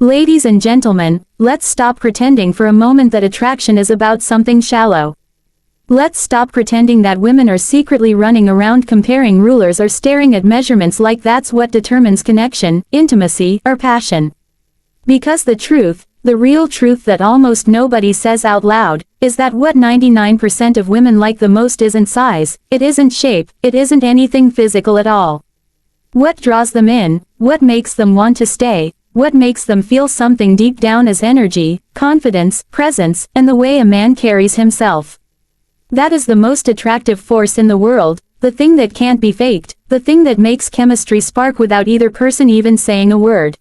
Ladies and gentlemen, let's stop pretending for a moment that attraction is about something shallow. Let's stop pretending that women are secretly running around comparing rulers or staring at measurements like that's what determines connection, intimacy, or passion. Because the truth, the real truth that almost nobody says out loud, is that what 99% of women like the most isn't size, it isn't shape, it isn't anything physical at all. What draws them in, what makes them want to stay, what makes them feel something deep down is energy, confidence, presence, and the way a man carries himself. That is the most attractive force in the world, the thing that can't be faked, the thing that makes chemistry spark without either person even saying a word.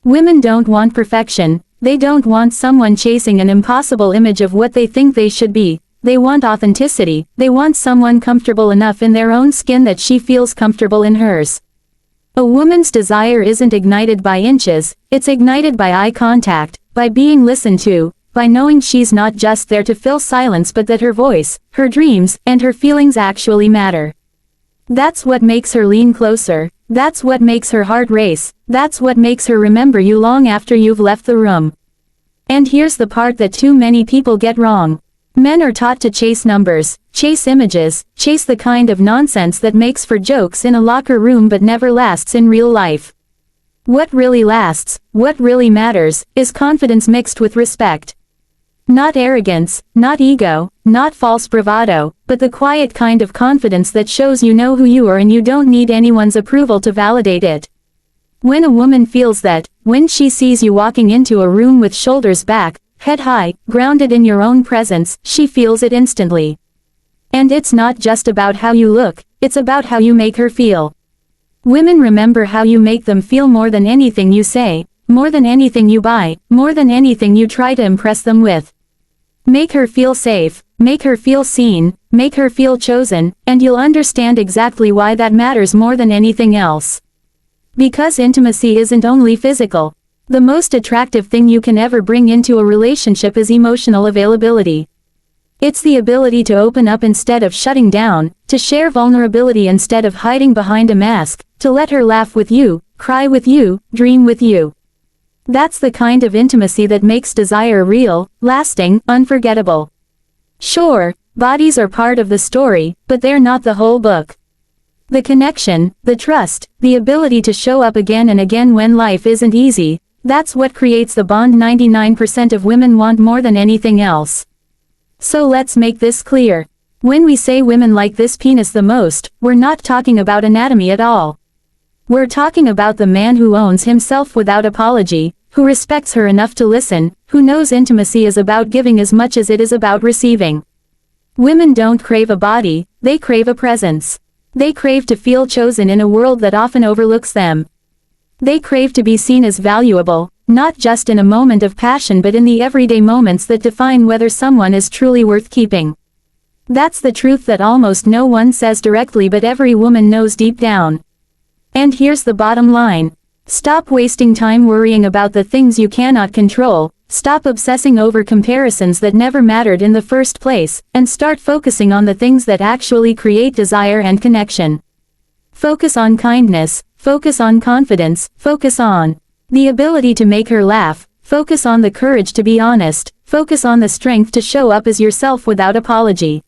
Women don't want perfection, they don't want someone chasing an impossible image of what they think they should be, they want authenticity, they want someone comfortable enough in their own skin that she feels comfortable in hers. A woman's desire isn't ignited by inches, it's ignited by eye contact, by being listened to, by knowing she's not just there to fill silence but that her voice, her dreams, and her feelings actually matter. That's what makes her lean closer, that's what makes her heart race, that's what makes her remember you long after you've left the room. And here's the part that too many people get wrong. Men are taught to chase numbers, chase images, chase the kind of nonsense that makes for jokes in a locker room but never lasts in real life. What really lasts, what really matters, is confidence mixed with respect. Not arrogance, not ego, not false bravado, but the quiet kind of confidence that shows you know who you are and you don't need anyone's approval to validate it. When a woman feels that, when she sees you walking into a room with shoulders back, head high, grounded in your own presence, she feels it instantly. And it's not just about how you look, it's about how you make her feel. Women remember how you make them feel more than anything you say, more than anything you buy, more than anything you try to impress them with. Make her feel safe, make her feel seen, make her feel chosen, and you'll understand exactly why that matters more than anything else. Because intimacy isn't only physical. The most attractive thing you can ever bring into a relationship is emotional availability. It's the ability to open up instead of shutting down, to share vulnerability instead of hiding behind a mask, to let her laugh with you, cry with you, dream with you. That's the kind of intimacy that makes desire real, lasting, unforgettable. Sure, bodies are part of the story, but they're not the whole book. The connection, the trust, the ability to show up again and again when life isn't easy, that's what creates the bond 99% of women want more than anything else. So let's make this clear. When we say women like this penis the most, we're not talking about anatomy at all. We're talking about the man who owns himself without apology, who respects her enough to listen, who knows intimacy is about giving as much as it is about receiving. Women don't crave a body, they crave a presence. They crave to feel chosen in a world that often overlooks them. They crave to be seen as valuable, not just in a moment of passion but in the everyday moments that define whether someone is truly worth keeping. That's the truth that almost no one says directly but every woman knows deep down. And here's the bottom line. Stop wasting time worrying about the things you cannot control, stop obsessing over comparisons that never mattered in the first place, and start focusing on the things that actually create desire and connection. Focus on kindness, focus on confidence, focus on the ability to make her laugh, focus on the courage to be honest, focus on the strength to show up as yourself without apology.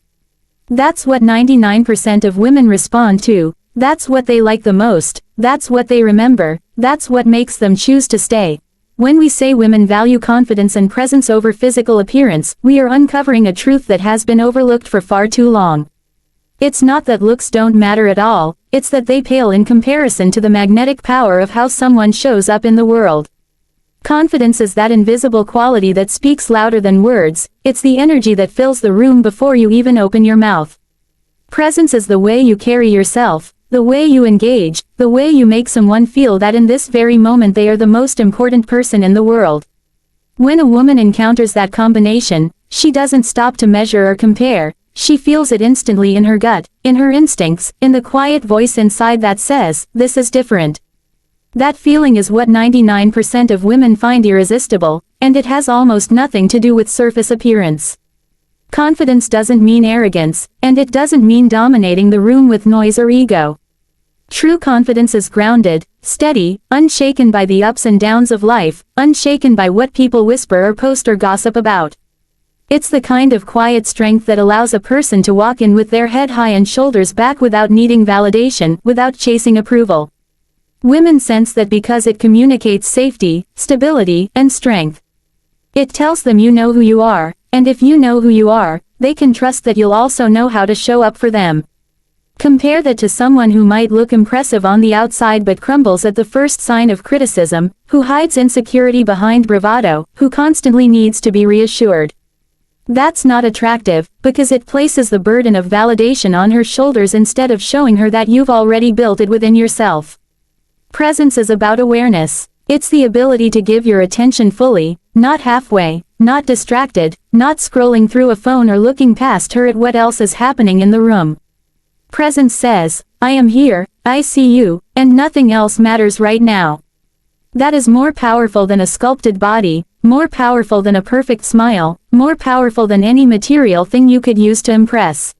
That's what 99% of women respond to, that's what they like the most, that's what they remember, that's what makes them choose to stay. When we say women value confidence and presence over physical appearance, we are uncovering a truth that has been overlooked for far too long. It's not that looks don't matter at all, it's that they pale in comparison to the magnetic power of how someone shows up in the world. Confidence is that invisible quality that speaks louder than words, it's the energy that fills the room before you even open your mouth. Presence is the way you carry yourself, the way you engage, the way you make someone feel that in this very moment they are the most important person in the world. When a woman encounters that combination, she doesn't stop to measure or compare. She feels it instantly in her gut, in her instincts, in the quiet voice inside that says, "This is different." That feeling is what 99% of women find irresistible, and it has almost nothing to do with surface appearance. Confidence doesn't mean arrogance, and it doesn't mean dominating the room with noise or ego. True confidence is grounded, steady, unshaken by the ups and downs of life, unshaken by what people whisper or post or gossip about. It's the kind of quiet strength that allows a person to walk in with their head high and shoulders back without needing validation, without chasing approval. Women sense that because it communicates safety, stability, and strength. It tells them you know who you are, and if you know who you are, they can trust that you'll also know how to show up for them. Compare that to someone who might look impressive on the outside but crumbles at the first sign of criticism, who hides insecurity behind bravado, who constantly needs to be reassured. That's not attractive, because it places the burden of validation on her shoulders instead of showing her that you've already built it within yourself. Presence is about awareness. It's the ability to give your attention fully, not halfway, not distracted, not scrolling through a phone or looking past her at what else is happening in the room. Presence says, I am here, I see you, and nothing else matters right now. That is more powerful than a sculpted body, more powerful than a perfect smile, more powerful than any material thing you could use to impress.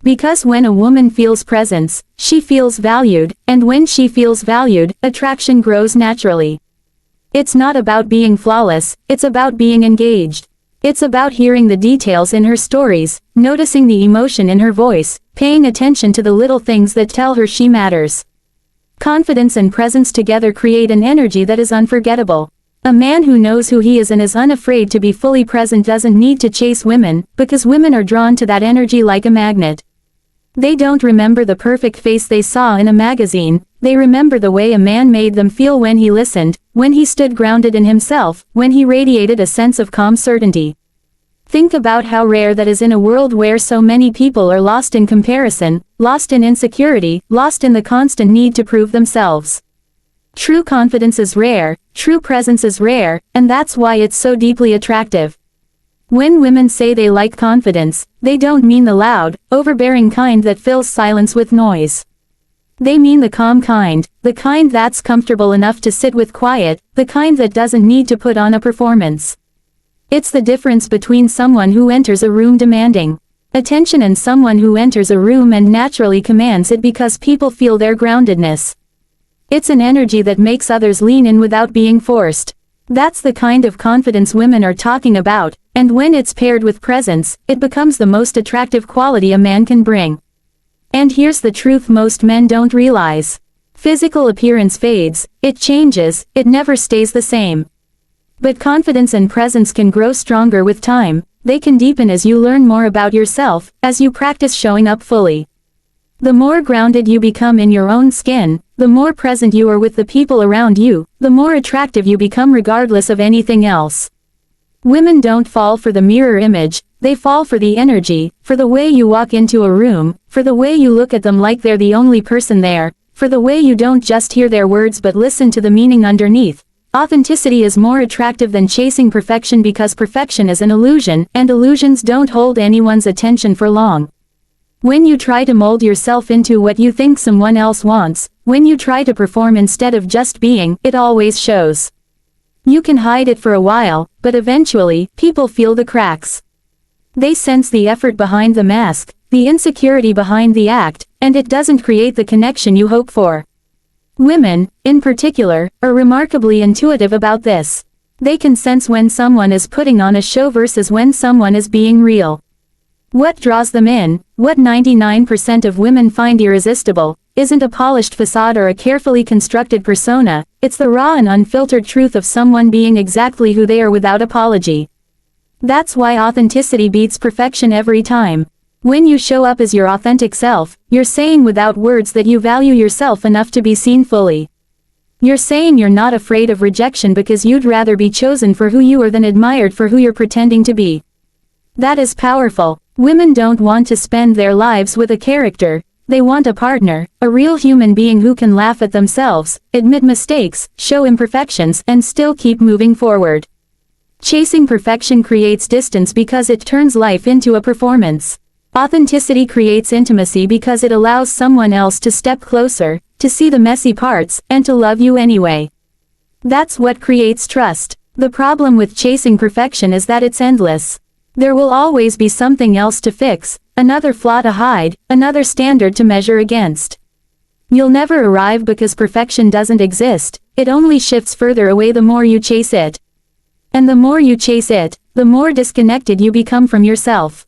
Because when a woman feels presence, she feels valued, and when she feels valued, attraction grows naturally. It's not about being flawless, it's about being engaged. It's about hearing the details in her stories, noticing the emotion in her voice, paying attention to the little things that tell her she matters. Confidence and presence together create an energy that is unforgettable. A man who knows who he is and is unafraid to be fully present doesn't need to chase women, because women are drawn to that energy like a magnet. They don't remember the perfect face they saw in a magazine, they remember the way a man made them feel when he listened, when he stood grounded in himself, when he radiated a sense of calm certainty. Think about how rare that is in a world where so many people are lost in comparison, lost in insecurity, lost in the constant need to prove themselves. True confidence is rare, true presence is rare, and that's why it's so deeply attractive. When women say they like confidence, they don't mean the loud, overbearing kind that fills silence with noise. They mean the calm kind, the kind that's comfortable enough to sit with quiet, the kind that doesn't need to put on a performance. It's the difference between someone who enters a room demanding attention and someone who enters a room and naturally commands it because people feel their groundedness. It's an energy that makes others lean in without being forced. That's the kind of confidence women are talking about, and when it's paired with presence, it becomes the most attractive quality a man can bring. And here's the truth most men don't realize. Physical appearance fades, it changes, it never stays the same. But confidence and presence can grow stronger with time, they can deepen as you learn more about yourself, as you practice showing up fully. The more grounded you become in your own skin, the more present you are with the people around you, the more attractive you become regardless of anything else. Women don't fall for the mirror image, they fall for the energy, for the way you walk into a room, for the way you look at them like they're the only person there, for the way you don't just hear their words but listen to the meaning underneath. Authenticity is more attractive than chasing perfection because perfection is an illusion, and illusions don't hold anyone's attention for long. When you try to mold yourself into what you think someone else wants, when you try to perform instead of just being, it always shows. You can hide it for a while, but eventually, people feel the cracks. They sense the effort behind the mask, the insecurity behind the act, and it doesn't create the connection you hope for. Women, in particular, are remarkably intuitive about this. They can sense when someone is putting on a show versus when someone is being real. What draws them in, what 99% of women find irresistible, isn't a polished facade or a carefully constructed persona, it's the raw and unfiltered truth of someone being exactly who they are without apology. That's why authenticity beats perfection every time. When you show up as your authentic self, you're saying without words that you value yourself enough to be seen fully. You're saying you're not afraid of rejection because you'd rather be chosen for who you are than admired for who you're pretending to be. That is powerful. Women don't want to spend their lives with a character, they want a partner, a real human being who can laugh at themselves, admit mistakes, show imperfections, and still keep moving forward. Chasing perfection creates distance because it turns life into a performance. Authenticity creates intimacy because it allows someone else to step closer, to see the messy parts, and to love you anyway. That's what creates trust. The problem with chasing perfection is that it's endless. There will always be something else to fix, another flaw to hide, another standard to measure against. You'll never arrive because perfection doesn't exist, it only shifts further away the more you chase it. And the more you chase it, the more disconnected you become from yourself.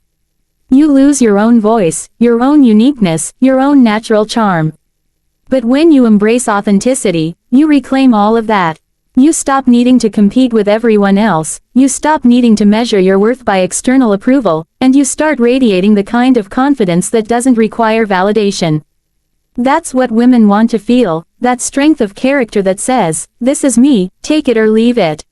You lose your own voice, your own uniqueness, your own natural charm. But when you embrace authenticity, you reclaim all of that. You stop needing to compete with everyone else, you stop needing to measure your worth by external approval, and you start radiating the kind of confidence that doesn't require validation. That's what women want to feel, that strength of character that says, "This is me, take it or leave it."